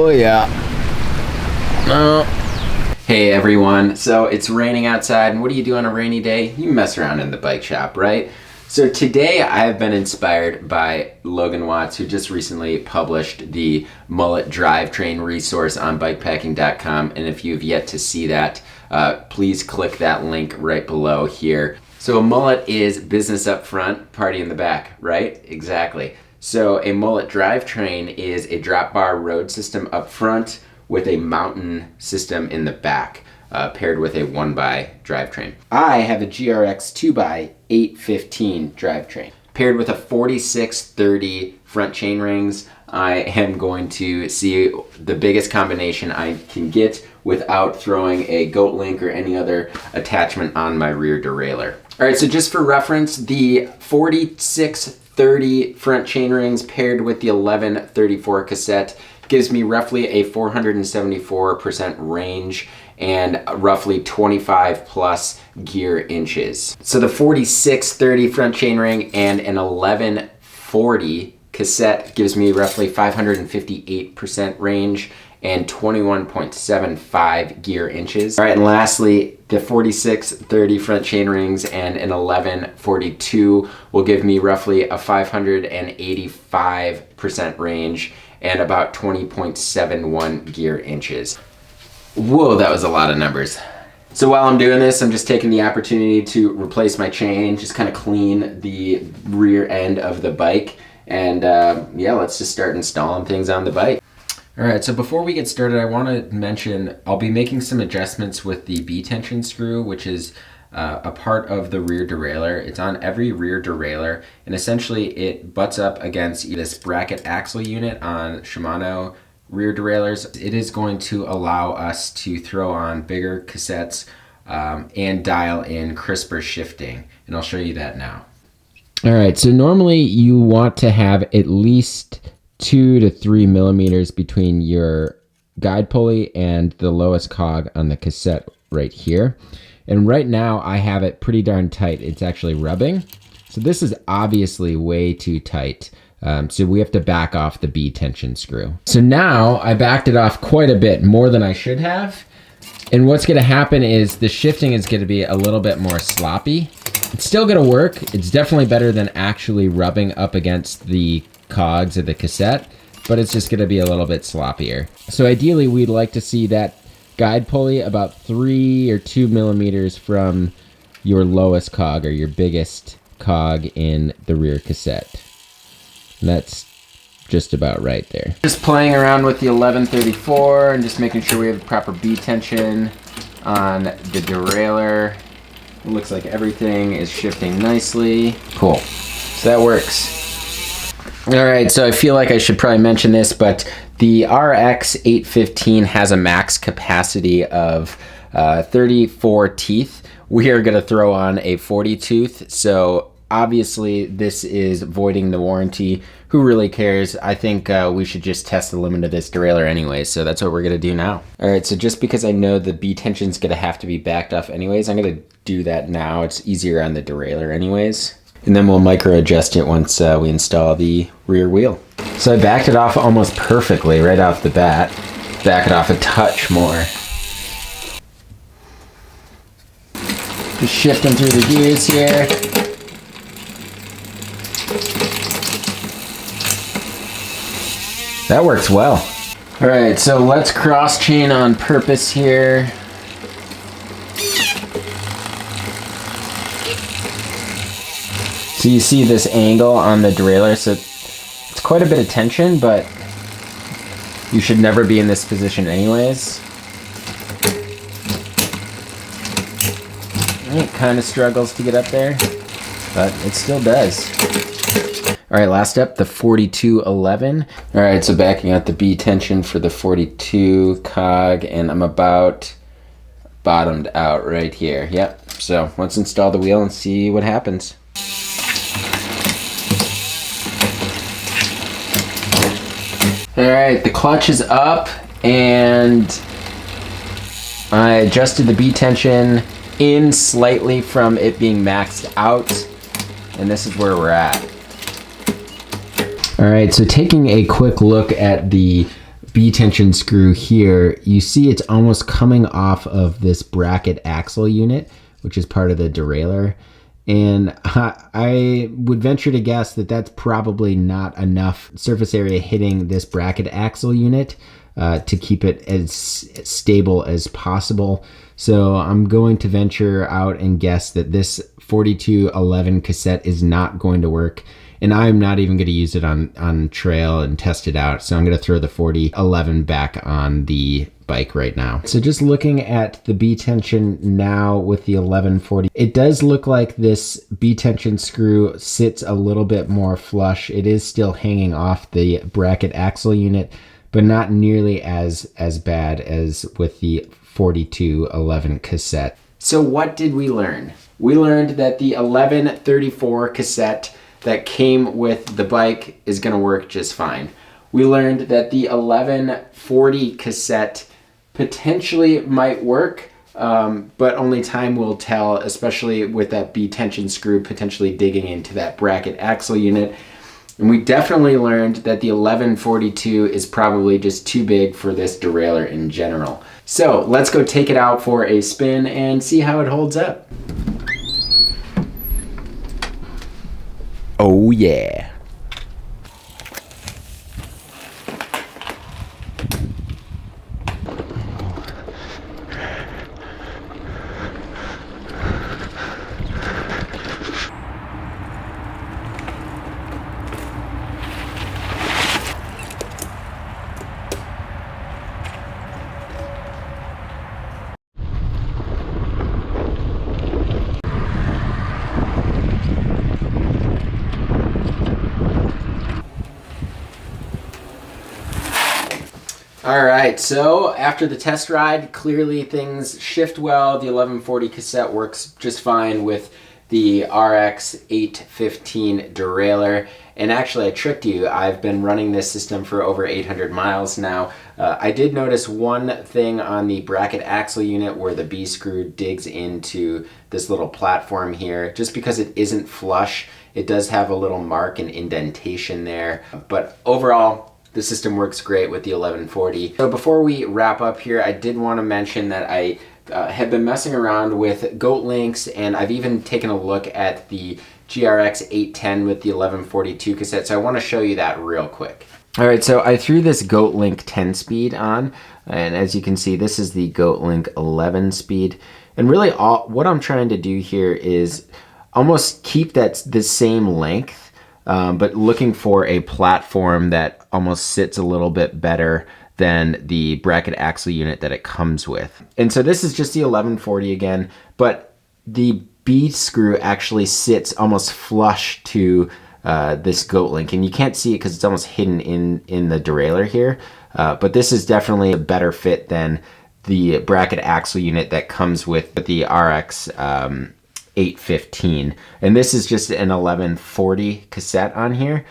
Oh yeah. No. Hey everyone, so it's raining outside, and what do you do on a rainy day? You mess around in the bike shop, right? So today I have been inspired by Logan Watts, who just recently published the Mullet Drivetrain resource on BIKEPACKING.com, and if you've yet to see that, please click that link right below here. So a mullet is business up front, party in the back, right? Exactly. So a mullet drivetrain is a drop bar road system up front with a mountain system in the back, paired with a 1x drivetrain. I have a GRX 2x815 drivetrain. Paired with a 4630 front chain rings, I am going to see the biggest combination I can get without throwing a goat link or any other attachment on my rear derailleur. All right, so just for reference, the 4630 front chain rings paired with the 1134 cassette gives me roughly a 474% range and roughly 25 plus gear inches. So the 4630 front chain ring and an 1140 cassette gives me roughly 558% range and 21.75 gear inches. All right, and lastly, the 4630 front chain rings and an 1142 will give me roughly a 585% range and about 20.71 gear inches. Whoa, that was a lot of numbers. So while I'm doing this, I'm just taking the opportunity to replace my chain, just kind of clean the rear end of the bike, and yeah, let's just start installing things on the bike. All right, so before we get started, I want to mention I'll be making some adjustments with the B-tension screw, which is a part of the rear derailleur. It's on every rear derailleur, and essentially it butts up against this bracket axle unit on Shimano rear derailleurs. It is going to allow us to throw on bigger cassettes and dial in crisper shifting, and I'll show you that now. All right, so normally you want to have at least 2 to 3 millimeters between your guide pulley and the lowest cog on the cassette right here. And right now I have it pretty darn tight. It's actually rubbing. So this is obviously way too tight. So we have to back off the B tension screw. So now I backed it off quite a bit, more than I should have. And what's gonna happen is the shifting is gonna be a little bit more sloppy. It's still gonna work. It's definitely better than actually rubbing up against the cogs of the cassette, but it's just gonna be a little bit sloppier. So ideally we'd like to see that guide pulley about 3 or 2 millimeters from your lowest cog or your biggest cog in the rear cassette. And that's just about right there. Just playing around with the 1134 and just making sure we have the proper B tension on the derailleur. It looks like everything is shifting nicely. Cool, so that works. All right, so I feel like I should probably mention this, but the RX 815 has a max capacity of 34 teeth. We are gonna throw on a 40 tooth, so obviously this is voiding the warranty. Who really cares? I think we should just test the limit of this derailleur anyways, so that's what we're gonna do now. All right, so just because I know the B tension's gonna have to be backed off anyways, I'm gonna do that now. It's easier on the derailleur anyways. And then we'll micro adjust it once we install the rear wheel. So I backed it off almost perfectly right off the bat. Back it off a touch more. Just shifting through the gears here. That works well. All right, so let's cross chain on purpose here. So you see this angle on the derailleur, so it's quite a bit of tension, but you should never be in this position anyways. It kind of struggles to get up there, but it still does. All right, last up, the 4211. All right, so backing out the B tension for the 42 cog, and I'm about bottomed out right here. Yep, so let's install the wheel and see what happens. All right, the clutch is up, and I adjusted the B tension in slightly from it being maxed out, and this is where we're at. All right, so taking a quick look at the B tension screw here, you see it's almost coming off of this bracket axle unit, which is part of the derailleur. And I would venture to guess that that's probably not enough surface area hitting this bracket axle unit to keep it as stable as possible. So I'm going to venture out and guess that this 4211 cassette is not going to work. And I'm not even going to use it on trail and test it out. So I'm going to throw the 4011 back on the bike right now. So just looking at the B tension now with the 1140, it does look like this B tension screw sits a little bit more flush. It is still hanging off the bracket axle unit, but not nearly as bad as with the 4211 cassette. So what did we learn? We learned that the 1134 cassette that came with the bike is going to work just fine. We learned that the 1140 cassette potentially might work, but only time will tell, especially with that B tension screw potentially digging into that bracket axle unit. And we definitely learned that the 1142 is probably just too big for this derailleur in general. So let's go take it out for a spin and see how it holds up. Oh yeah. All right, so after the test ride, clearly things shift well. The 1140 cassette works just fine with the RX 815 derailleur. And actually, I tricked you. I've been running this system for over 800 miles now. I did notice one thing on the bracket axle unit where the B screw digs into this little platform here. Just because it isn't flush, it does have a little mark and indentation there. But overall, the system works great with the 1140. So before we wrap up here, I did want to mention that I have been messing around with goat links, and I've even taken a look at the GRX 810 with the 1142 cassette. So I want to show you that real quick. All right, so I threw this Goat Link 10 speed on, and as you can see, this is the Goat Link 11 speed. And really what I'm trying to do here is almost keep the same length, but looking for a platform that almost sits a little bit better than the bracket axle unit that it comes with. And so this is just the 1140 again, but the B screw actually sits almost flush to this Goat Link, and you can't see it because it's almost hidden in the derailleur here, but this is definitely a better fit than the bracket axle unit that comes with the RX 815. And this is just an 1140 cassette on here.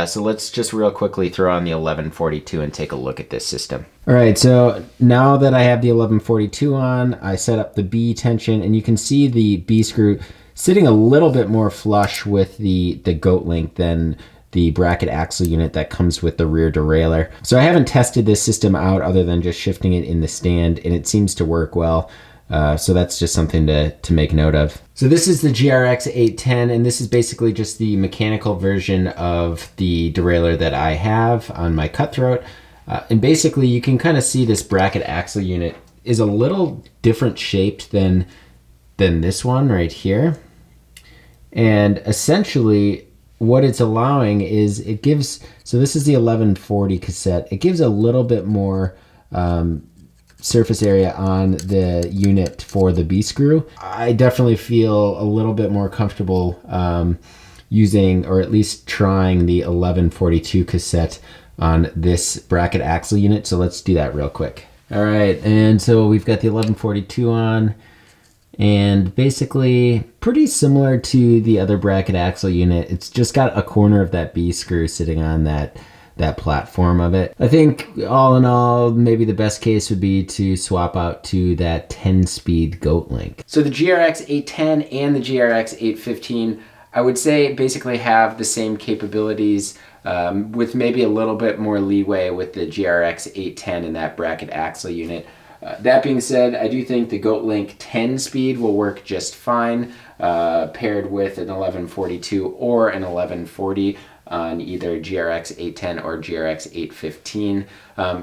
So let's just real quickly throw on the 1142 and take a look at this system. All right, so now that I have the 1142 on, I set up the B tension, and you can see the B screw sitting a little bit more flush with the Goat Link than the bracket axle unit that comes with the rear derailleur. So I haven't tested this system out other than just shifting it in the stand, and it seems to work well. So that's just something to make note of. So this is the GRX 810, and this is basically just the mechanical version of the derailleur that I have on my Cutthroat. And basically you can kind of see this bracket axle unit is a little different shaped than this one right here. And essentially what it's allowing is it gives, so this is the 1140 cassette, it gives a little bit more surface area on the unit for the B screw. I definitely feel a little bit more comfortable using, or at least trying, the 1142 cassette on this bracket axle unit. So let's do that real quick. All right, and so we've got the 1142 on, and basically pretty similar to the other bracket axle unit. It's just got a corner of that B screw sitting on that platform of it. I think all in all, maybe the best case would be to swap out to that 10-speed Goat Link. So the GRX 810 and the GRX 815, I would say basically have the same capabilities with maybe a little bit more leeway with the GRX 810 and that bracket axle unit. That being said, I do think the GoatLink 10 speed will work just fine, paired with an 1142 or an 1140 on either GRX 810 or GRX 815.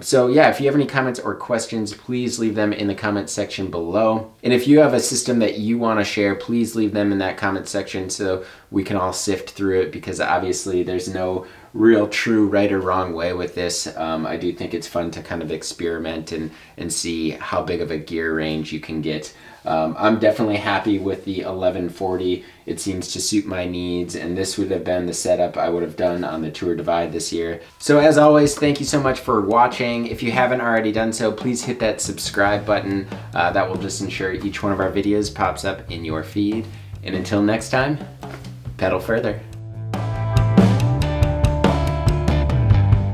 So yeah, if you have any comments or questions, please leave them in the comment section below. And if you have a system that you want to share, please leave them in that comment section so we can all sift through it, because obviously there's no real true right or wrong way with this. I do think it's fun to kind of experiment and see how big of a gear range you can get. I'm definitely happy with the 1140. It seems to suit my needs, and this would have been the setup I would have done on the Tour Divide this year. So as always, thank you so much for watching. If you haven't already done so, please hit that subscribe button. That will just ensure each one of our videos pops up in your feed. And until next time, pedal further.